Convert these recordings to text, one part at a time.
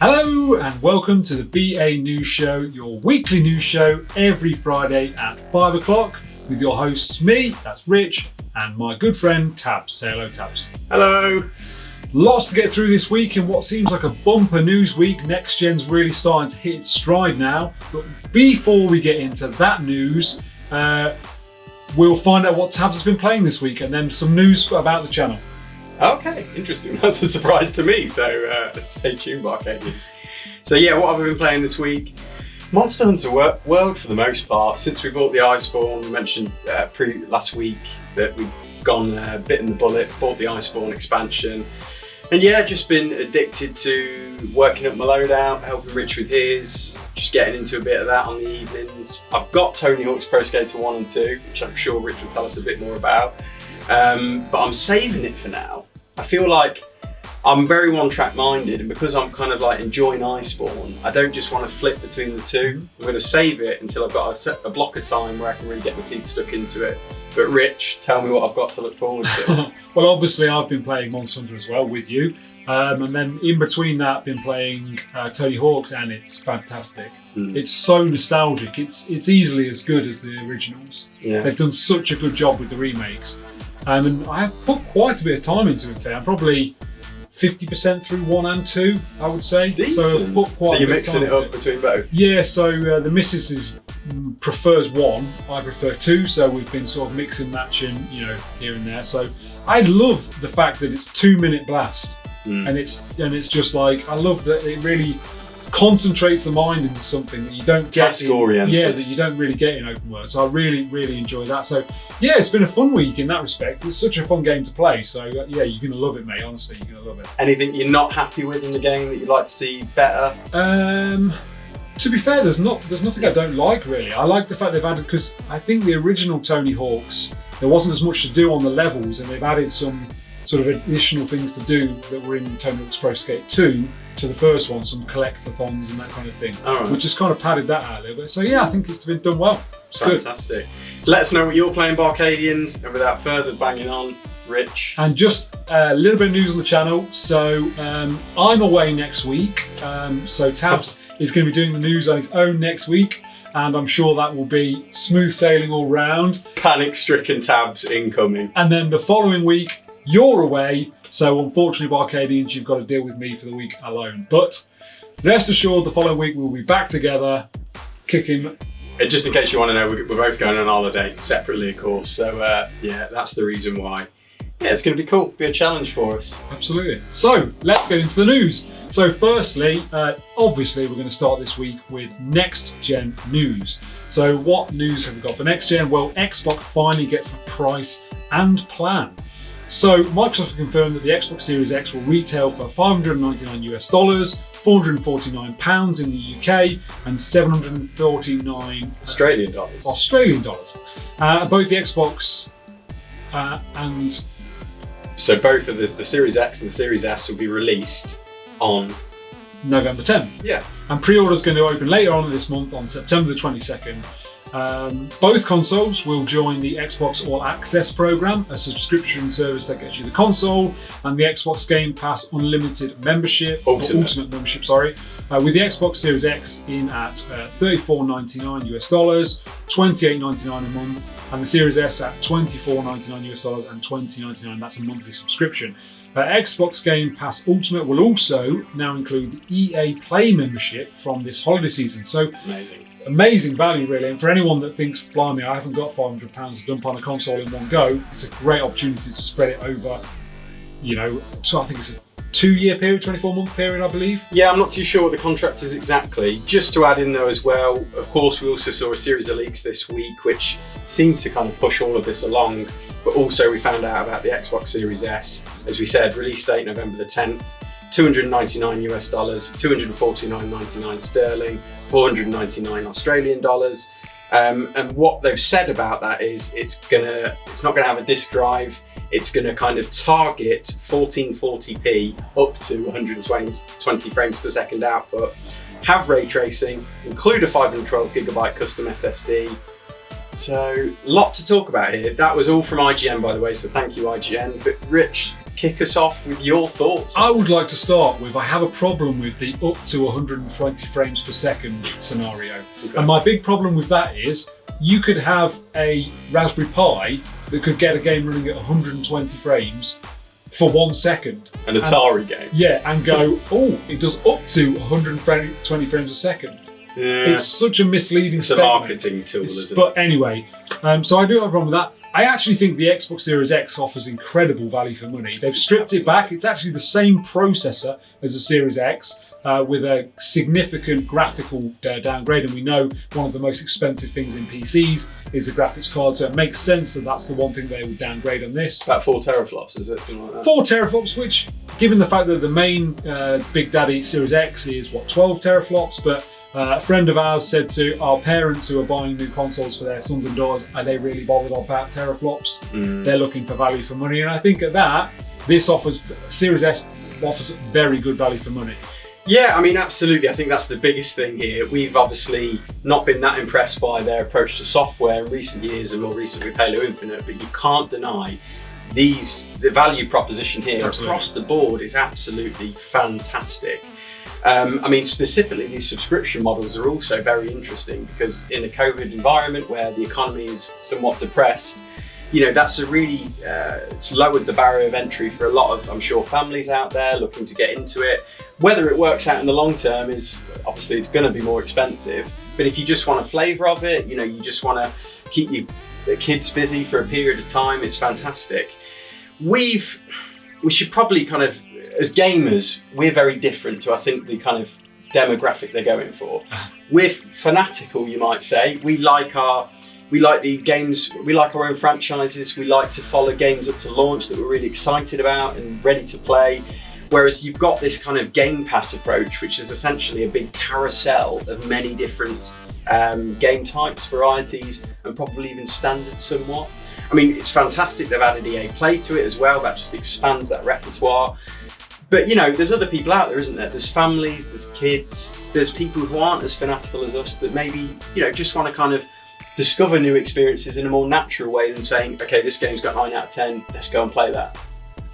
Hello and welcome to the BA News Show, your weekly news show every Friday at 5 o'clock with your hosts, me, that's Rich, and my good friend Tabs. Say hello, Tabs. Hello. Lots to get through this week in what seems like a bumper news week. Next Gen's really starting to hit its stride now. But before we get into that news, we'll find out what Tabs has been playing this week and then some news about the channel. Okay, interesting. That's a surprise to me. So let's stay tuned, BArcadians. So yeah, what have I been playing this week? Monster Hunter World for the most part. Since we bought the Iceborne, we mentioned last week that we've gone bitten the bullet, bought the Iceborne expansion. And yeah, just been addicted to working up my loadout, helping Rich with his, just getting into a bit of that on the evenings. I've got Tony Hawk's Pro Skater 1 and 2, which I'm sure Rich will tell us a bit more about. But I'm saving it for now. I feel like I'm very one-track minded, and because I'm kind of like enjoying Iceborne, I don't just want to flip between the two. I'm going to save it until I've got a block of time where I can really get my teeth stuck into it. But Rich, tell me what I've got to look forward to. Well, obviously I've been playing Monster Hunter as well with you. And then in between that, I've been playing Tony Hawk's, and it's fantastic. It's so nostalgic. It's easily as good as the originals. Yeah. They've done such a good job with the remakes. And I have put quite a bit of time into it, fair. I'm probably 50% through 1 and 2, I would say. Decent. So I've put quite so a you're bit of mixing time it up into between both? Yeah, so the missus prefers 1, I prefer 2, so we've been sort of mixing, matching, you know, here and there. So I love the fact that it's 2-minute blast, and it's just like, I love that it really concentrates the mind into something that you don't get oriented. Yeah, that you don't really get in open world. So I really enjoy that. So yeah, it's been a fun week in that respect. It's such a fun game to play. So yeah, you're gonna love it, mate. Honestly, you're gonna love it. Anything you're not happy with in the game that you'd like to see better? To be fair, there's nothing I don't like really. I like the fact they've added, because I think the original Tony Hawk's, there wasn't as much to do on the levels, and they've added some sort of additional things to do that were in Tony Hawk's Pro Skate 2 to the first one, some collectathons and that kind of thing, which has kind of padded that out a little bit. So yeah, I think it's been done well. It's fantastic. Good. Let us know what you're playing, BArcadians, and without further banging on, Rich. And just a little bit of news on the channel. So I'm away next week, so Tabs is going to be doing the news on his own next week, and I'm sure that will be smooth sailing all round. Panic-stricken Tabs incoming. And then the following week, you're away, so unfortunately, BArcadians, you've got to deal with me for the week alone. But rest assured, the following week we'll be back together, kicking. Just in case you want to know, we're both going on holiday separately, of course. So yeah, that's the reason why. Yeah, it's going to be cool. Be a challenge for us. Absolutely. So let's get into the news. So firstly, obviously, we're going to start this week with Next Gen news. So what news have we got for Next Gen? Well, Xbox finally gets the price and plan. So Microsoft have confirmed that the Xbox Series X will retail for $599 US, £449 in the UK, and $749 Australian dollars. Both the Xbox and so both of the Series X and the Series S will be released on November 10th. Yeah. And pre-order is going to open later on this month on September the 22nd. Both consoles will join the Xbox All Access program, a subscription service that gets you the console and the Xbox Game Pass Unlimited membership, Ultimate membership, sorry, with the Xbox Series X in at $34.99 US, $28.99 a month, and the Series S at $24.99 US and $20.99. That's a monthly subscription. Xbox Game Pass Ultimate will also now include the EA Play membership from this holiday season. So amazing value, really. And for anyone that thinks, blimey, I haven't got £500 to dump on a console in one go, it's a great opportunity to spread it over, you know, so I think it's a 2-year period, 24-month period, I believe. Yeah, I'm not too sure what the contract is exactly. Just to add in though as well, of course, we also saw a series of leaks this week, which seemed to kind of push all of this along. But also we found out about the Xbox Series S, as we said, release date November the 10th, $299 US, $249.99 sterling, $499 Australian dollars. And what they've said about that is it's not gonna have a disk drive. It's gonna kind of target 1440p up to 120 frames per second output, have ray tracing, include a 512GB custom SSD. So, a lot to talk about here. That was all from IGN, by the way, so thank you, IGN. But Rich, kick us off with your thoughts? I would like to start with, I have a problem with the up to 120 frames per second scenario. Okay. And my big problem with that is, you could have a Raspberry Pi that could get a game running at 120 frames for 1 second. An Atari game. Yeah, and go, oh, it does up to 120 frames a second. Yeah. It's such a misleading It's a statement. marketing tool, isn't it? But anyway, so I do have a problem with that. I actually think the Xbox Series X offers incredible value for money. They've stripped it back. It's actually the same processor as the Series X, with a significant graphical downgrade. And we know one of the most expensive things in PCs is the graphics card. So it makes sense that that's the one thing they would downgrade on this. About 4 teraflops, is it? Something like that? 4 teraflops, which, given the fact that the main Big Daddy Series X is, 12 teraflops, but a friend of ours said to our parents who are buying new consoles for their sons and daughters, are they really bothered about teraflops? They're looking for value for money. And I think at that, this Series S offers very good value for money. Yeah, I mean, absolutely. I think that's the biggest thing here. We've obviously not been that impressed by their approach to software in recent years, and more recently with Halo Infinite, but you can't deny the value proposition here across the board is absolutely fantastic. I mean, specifically, these subscription models are also very interesting because in a COVID environment where the economy is somewhat depressed, you know, that's a really, it's lowered the barrier of entry for a lot of, I'm sure, families out there looking to get into it. Whether it works out in the long term is, obviously, it's going to be more expensive. But if you just want a flavour of it, you know, you just want to keep your kids busy for a period of time, it's fantastic. We should probably kind of, as gamers, we're very different to, I think, the kind of demographic they're going for. We're fanatical, you might say. We like the games, we like our own franchises, we like to follow games up to launch that we're really excited about and ready to play. Whereas you've got this kind of Game Pass approach, which is essentially a big carousel of many different game types, varieties, and probably even standards somewhat. I mean, it's fantastic they've added EA Play to it as well. That just expands that repertoire. But, you know, there's other people out there, isn't there? There's families, there's kids, there's people who aren't as fanatical as us that maybe, you know, just want to kind of discover new experiences in a more natural way than saying, okay, this game's got 9 out of 10, let's go and play that.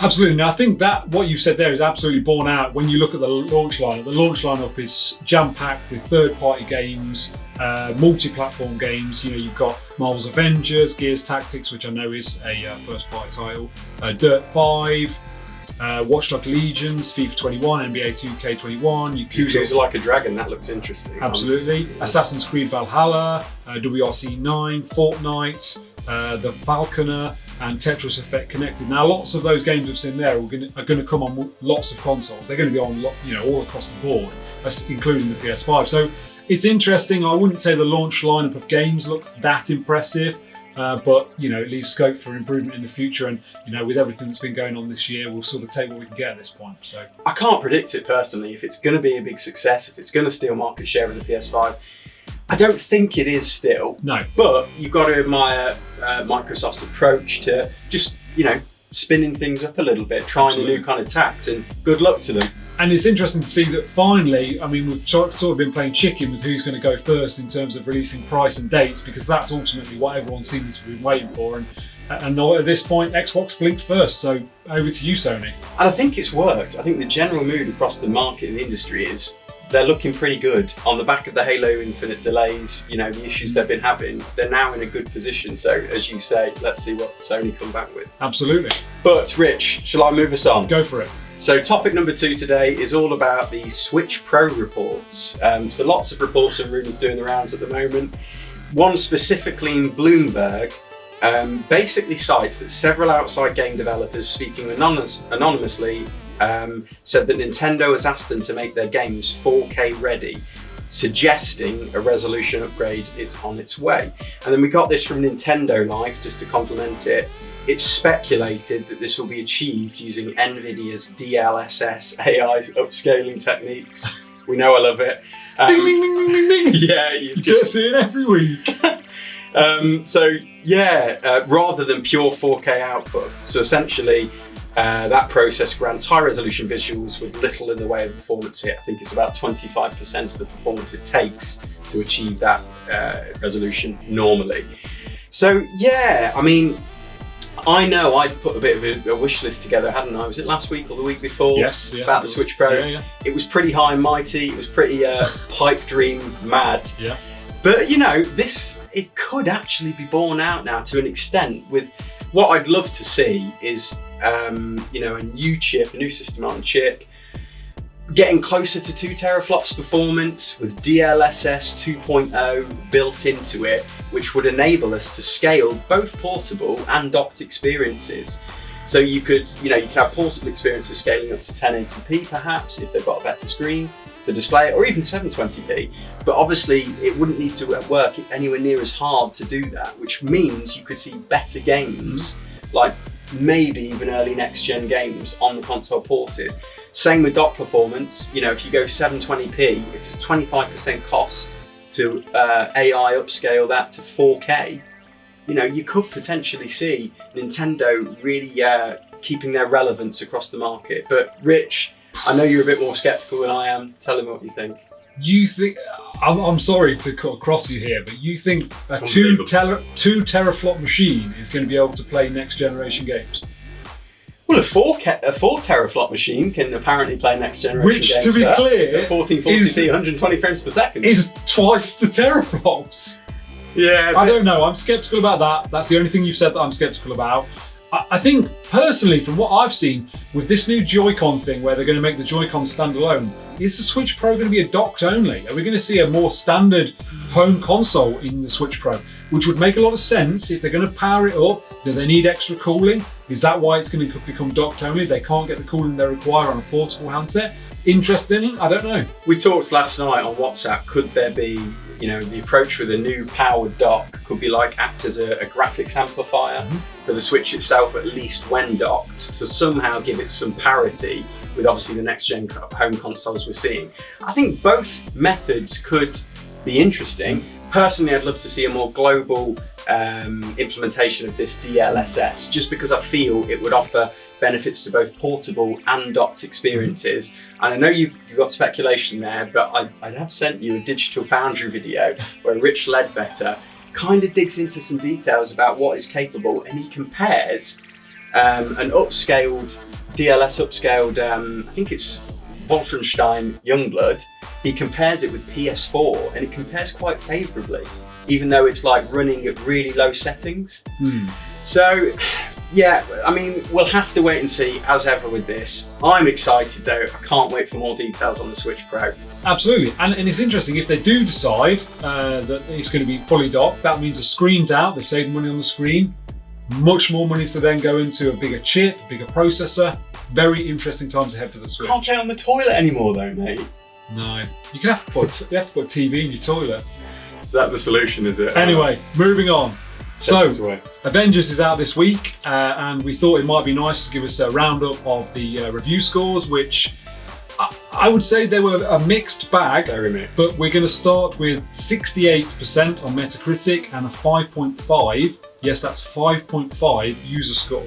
Absolutely. Now, I think that what you've said there is absolutely borne out when you look at the launch lineup. The launch lineup is jam-packed with third-party games, multi-platform games. You know, you've got Marvel's Avengers, Gears Tactics, which I know is a first-party title, Dirt 5, Watch Dogs Legions, FIFA 21, NBA 2K21, Yakuza Like a Dragon, that looks interesting. Absolutely. Yeah. Assassin's Creed Valhalla, WRC 9, Fortnite, The Falconer, and Tetris Effect Connected. Now, lots of those games we've seen there are going to come on lots of consoles. They're going to be on, you know, all across the board, including the PS5. So it's interesting. I wouldn't say the launch lineup of games looks that impressive, but you know, it leaves scope for improvement in the future. And you know, with everything that's been going on this year, we'll sort of take what we can get at this point. So I can't predict it personally. If it's going to be a big success, if it's going to steal market share in the PS5. I don't think it is still. No. But you've got to admire Microsoft's approach to just, you know, spinning things up a little bit, trying a new kind of tact, and good luck to them. And it's interesting to see that finally, I mean, we've sort of been playing chicken with who's going to go first in terms of releasing price and dates, because that's ultimately what everyone seems to be waiting for. And at this point, Xbox blinked first. So over to you, Sony. And I think it's worked. I think the general mood across the market and the industry is they're looking pretty good. On the back of the Halo Infinite delays, you know, the issues they've been having, they're now in a good position. So, as you say, let's see what Sony come back with. Absolutely. But, Rich, shall I move us on? Go for it. So, topic number 2 today is all about the Switch Pro reports. So, lots of reports and rumours doing the rounds at the moment. One specifically in Bloomberg basically cites that several outside game developers speaking anonymously said that Nintendo has asked them to make their games 4K ready, suggesting a resolution upgrade is on its way. And then we got this from Nintendo Life, just to complement it. It's speculated that this will be achieved using NVIDIA's DLSS AI upscaling techniques. We know I love it. Ding, ding, ding, ding, ding, ding. Yeah, you get to see it every week. Rather than pure 4K output. So essentially, that process grants high resolution visuals with little in the way of performance hit. I think it's about 25% of the performance it takes to achieve that resolution normally. So yeah, I mean, I know I put a bit of a wish list together, hadn't I? Was it last week or the week before? Yes, yeah. About the Switch Pro. Yeah. It was pretty high and mighty. It was pretty pipe dream mad. Yeah. But you know, it could actually be borne out now to an extent. With what I'd love to see is, you know, a new chip, a new system on chip, getting closer to 2 teraflops performance with DLSS 2.0 built into it, which would enable us to scale both portable and docked experiences. So you could have portable experiences scaling up to 1080p perhaps if they've got a better screen to display it, or even 720p. But obviously it wouldn't need to work anywhere near as hard to do that, which means you could see better games, like maybe even early next gen games on the console ported. Same with dock performance. You know, if you go 720p, if it's 25% cost to AI upscale that to 4K, you know, you could potentially see Nintendo really keeping their relevance across the market. But Rich, I know you're a bit more skeptical than I am. Tell them what you think. You think, I'm sorry to cut across you here, but you think a 2 teraflop machine is going to be able to play next generation games? Well, a 4 teraflop machine can apparently play next generation games. Which, to be clear, 1440p, 120 frames per second. Is twice the teraflops. Yeah. I don't know. I'm skeptical about that. That's the only thing you've said that I'm skeptical about. I think, personally, from what I've seen, with this new Joy-Con thing where they're going to make the Joy-Con standalone, is the Switch Pro going to be a docked only? Are we going to see a more standard home console in the Switch Pro? Which would make a lot of sense if they're going to power it up. Do they need extra cooling? Is that why it's going to become docked only? They can't get the cooling they require on a portable handset? Interesting, I don't know. We talked last night on WhatsApp, could there be, you know, the approach with a new powered dock could be like act as a graphics amplifier for the Switch itself, at least when docked, to somehow give it some parity with obviously the next gen home consoles we're seeing. I think both methods could be interesting. Personally, I'd love to see a more global implementation of this DLSS, just because I feel it would offer benefits to both portable and docked experiences. And I know you've got speculation there, but I have sent you a Digital Foundry video where Rich Ledbetter kind of digs into some details about what is capable, and he compares an upscaled, DLS upscaled, I think it's Wolfenstein Youngblood. He compares it with PS4 and it compares quite favourably, even though it's like running at really low settings. So yeah, I mean, we'll have to wait and see, as ever with this. I'm excited though, I can't wait for more details on the Switch Pro. Absolutely, and it's interesting, if they do decide that it's going to be fully docked, that means the screen's out, they've saved money on the screen, much more money to then go into a bigger chip, bigger processor. Very interesting times ahead for the Switch. Can't play on the toilet anymore though, mate. No, you have to put a TV in your toilet. Is that the solution, is it? Anyway, moving on. So, Avengers is out this week, and we thought it might be nice to give us a roundup of the review scores, which I would say they were a mixed bag. Very mixed. But we're going to start with 68% on Metacritic and a 5.5. Yes, that's 5.5 user score.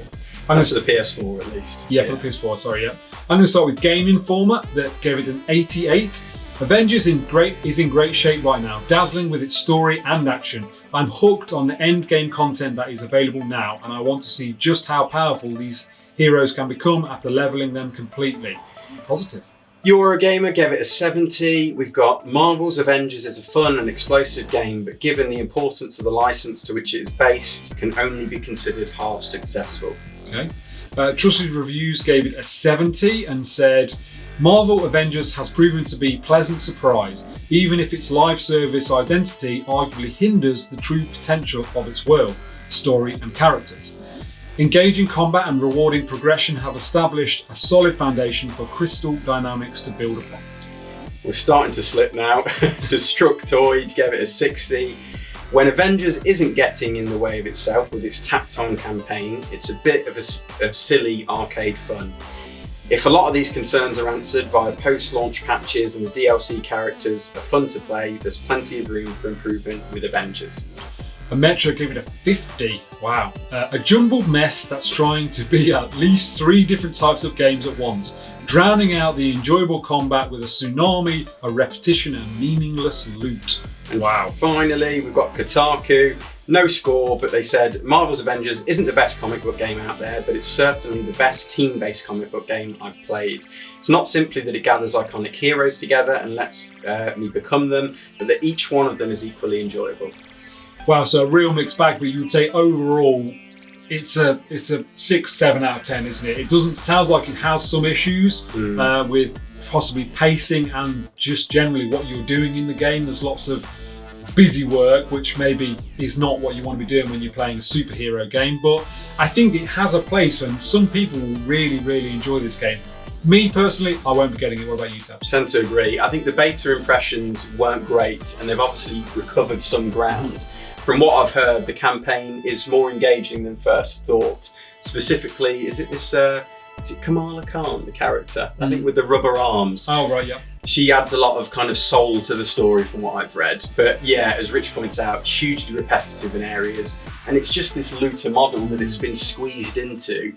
That's for the PS4 at least. Yeah, for the PS4, sorry, yeah. I'm going to start with Game Informer that gave it an 88. Avengers is in great shape right now, dazzling with its story and action. I'm hooked on the end game content that is available now, and I want to see just how powerful these heroes can become after leveling them completely. Positive. You're a Gamer gave it a 70. We've got Marvel's Avengers is a fun and explosive game, but given the importance of the license to which it is based, can only be considered half successful. Okay. Trusted Reviews gave it a 70 and said, Marvel Avengers has proven to be a pleasant surprise, even if its live service identity arguably hinders the true potential of its world, story and characters. Engaging combat and rewarding progression have established a solid foundation for Crystal Dynamics to build upon. We're starting to slip now. Destructoid gave it a 60. When Avengers isn't getting in the way of itself with its tacked-on campaign, it's a bit of silly arcade fun. If a lot of these concerns are answered via post-launch patches and the DLC characters are fun to play, there's plenty of room for improvement with Avengers. A Metro gave it a 50. Wow. A jumbled mess that's trying to be at least 3 different types of games at once, drowning out the enjoyable combat with a tsunami, a repetition and meaningless loot. And wow. Finally, we've got Kotaku No score, but they said Marvel's Avengers isn't the best comic book game out there, but it's certainly the best team-based comic book game I've played. It's not simply that it gathers iconic heroes together and lets me become them, but that each one of them is equally enjoyable. Wow, so a real mixed bag, but you would say overall it's a 6-7 out of 10, isn't it? It sounds like it has some issues with possibly pacing and just generally what you're doing in the game. There's lots of busy work, which maybe is not what you want to be doing when you're playing a superhero game, but I think it has a place and some people will really, really enjoy this game. Me personally, I won't be getting it. What about you, Tabs? I tend to agree. I think the beta impressions weren't great and they've obviously recovered some ground. From what I've heard, the campaign is more engaging than first thought. Specifically, is it Kamala Khan, the character? I think with the rubber arms. Oh, right, yeah. She adds a lot of kind of soul to the story from what I've read. But yeah, as Rich points out, hugely repetitive in areas. And it's just this looter model that it's been squeezed into.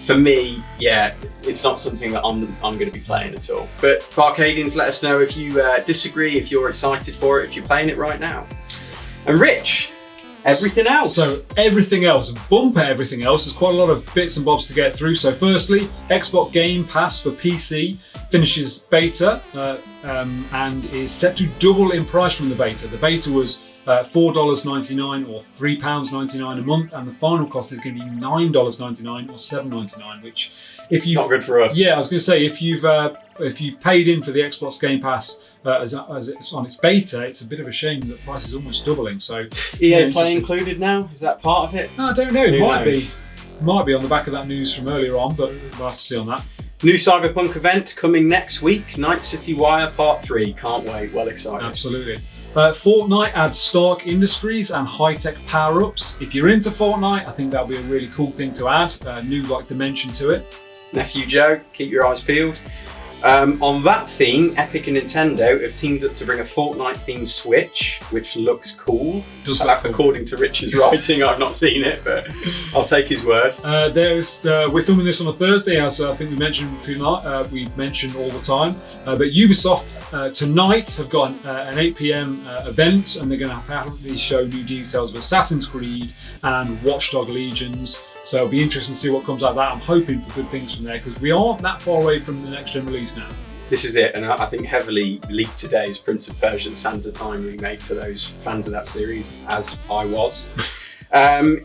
For me, yeah, it's not something that I'm going to be playing at all. But BArcadians, let us know if you disagree, if you're excited for it, if you're playing it right now. And Rich, everything else. So everything else, bumper everything else, there's quite a lot of bits and bobs to get through. So firstly, Xbox Game Pass for PC finishes beta and is set to double in price from the beta. The beta was $4.99 or £3.99 a month, and the final cost is going to be $9.99 or $7.99. Which, if you not good for us. Yeah, I was going to say if you've paid in for the Xbox Game Pass as it's on its beta, it's a bit of a shame that the price is almost doubling. So EA Play included now? Is that part of it? No, I don't know. It might be on the back of that news from earlier on, but we'll have to see on that. New Cyberpunk event coming next week. Night City Wire Part 3. Can't wait. Well excited. Absolutely. Fortnite adds Stark Industries and high-tech power-ups. If you're into Fortnite, I think that'll be a really cool thing to add. New dimension to it. Nephew Joe, keep your eyes peeled. On that theme, Epic and Nintendo have teamed up to bring a Fortnite-themed Switch, which looks cool. According to Rich's writing, I've not seen it, but I'll take his word. We're filming this on a Thursday, as I think we mentioned all the time. But Ubisoft tonight have got an 8 PM event, and they're going to apparently show new details of Assassin's Creed and Watch Dogs Legions. So it'll be interesting to see what comes out of that. I'm hoping for good things from there because we aren't that far away from the next gen release now. This is it, and I think heavily leaked today is Prince of Persia: Sands of Time remake for those fans of that series, as I was.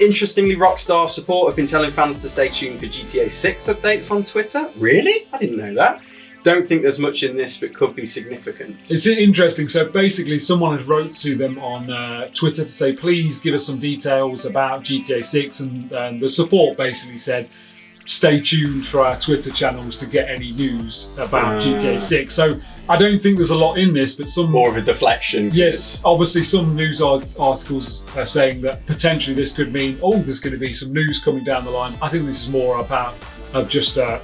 Interestingly, Rockstar Support have been telling fans to stay tuned for GTA 6 updates on Twitter. Really? I didn't know that. Don't think there's much in this, but could be significant. It's interesting. So basically, someone has wrote to them on Twitter to say, please give us some details about GTA 6, and the support basically said, stay tuned for our Twitter channels to get any news about GTA 6. So I don't think there's a lot in this, but some more of a deflection. Yes, obviously some news articles are saying that potentially this could mean, there's going to be some news coming down the line. I think this is more about just a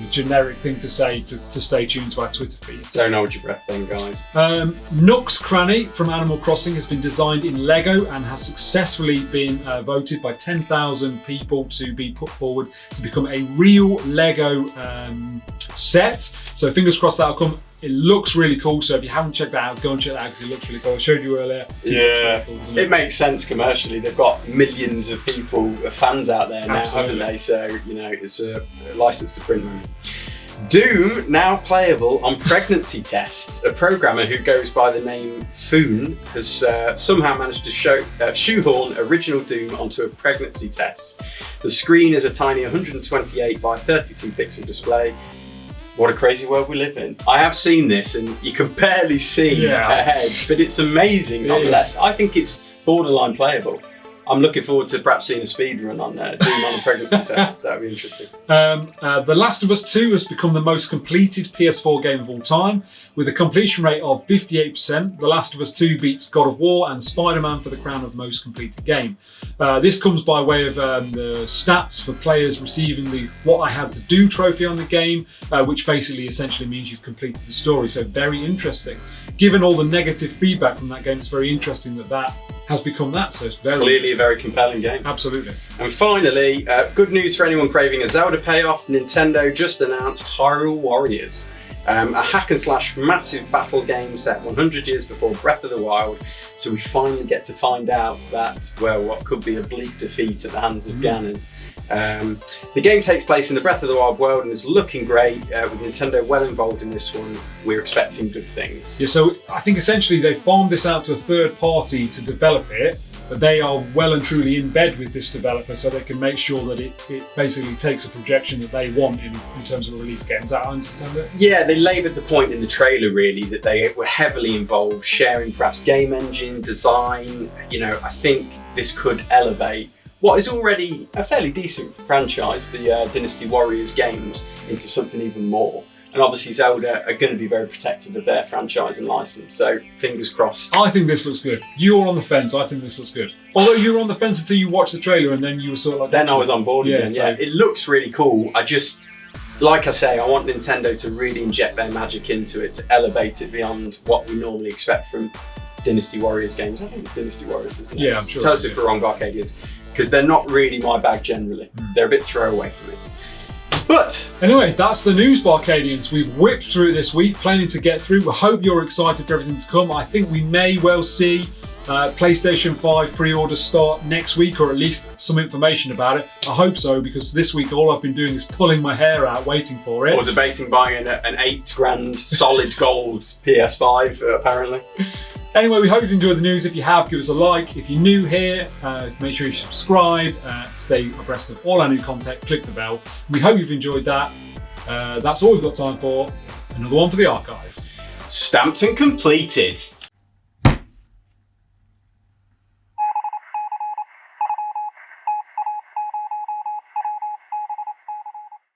generic thing to say to stay tuned to our Twitter feed. Don't hold your breath then, guys. Nook's Cranny from Animal Crossing has been designed in Lego and has successfully been voted by 10,000 people to be put forward to become a real Lego set. So fingers crossed that'll come. It looks really cool, so if you haven't checked that out, go and check that out because it looks really cool. I showed you earlier. Yeah, it makes sense commercially. They've got millions of people, fans out there now, haven't they? So, it's a license to print money. Doom, now playable on pregnancy tests. A programmer who goes by the name Foon has somehow managed to shoehorn original Doom onto a pregnancy test. The screen is a tiny 128 by 32 pixel display. What a crazy world we live in. I have seen this and you can barely see ahead, but it's amazing nonetheless. I think it's borderline playable. I'm looking forward to perhaps seeing a speed run on Doom on a pregnancy test. That would be interesting. The Last of Us 2 has become the most completed PS4 game of all time. With a completion rate of 58%, The Last of Us 2 beats God of War and Spider-Man for the crown of most completed game. This comes by way of the stats for players receiving the What I Had to Do trophy on the game, which basically essentially means you've completed the story. So very interesting. Given all the negative feedback from that game, it's very interesting that has become that. So it's clearly a very compelling game. Absolutely. And finally, good news for anyone craving a Zelda payoff. Nintendo just announced Hyrule Warriors. A hack and slash massive battle game set 100 years before Breath of the Wild. So we finally get to find out that, well, what could be a bleak defeat at the hands of Ganon. The game takes place in the Breath of the Wild world and is looking great. With Nintendo well involved in this one, we're expecting good things. Yeah, so I think essentially they farmed this out to a third party to develop it, but they are well and truly in bed with this developer, so they can make sure that it basically takes a projection that they want in terms of a release game. Is that how I understand it? Yeah, they laboured the point in the trailer really that they were heavily involved, sharing perhaps game engine, design. You know, I think this could elevate what is already a fairly decent franchise, the Dynasty Warriors games, into something even more. And obviously Zelda are going to be very protective of their franchise and license, so fingers crossed. I think this looks good. You're on the fence, I think this looks good. Although you were on the fence until you watched the trailer and then you were sort of like... Then I was on board again, so. yeah. It looks really cool. I just, like I say, I want Nintendo to really inject their magic into it, to elevate it beyond what we normally expect from Dynasty Warriors games. I think it's Dynasty Warriors, isn't it? Yeah, I'm sure. Tell us if we're wrong, BArcadians, because they're not really my bag generally. They're a bit throwaway for me. But anyway, that's the news, BArcadians. We've whipped through it this week, planning to get through. We hope you're excited for everything to come. I think we may well see PlayStation 5 pre-orders start next week, or at least some information about it. I hope so, because this week all I've been doing is pulling my hair out waiting for it. Or debating buying an $8,000 solid gold PS5, apparently. Anyway, we hope you've enjoyed the news. If you have, give us a like. If you're new here, make sure you subscribe, stay abreast of all our new content, click the bell. We hope you've enjoyed that. That's all we've got time for. Another one for the archive. Stamped and completed.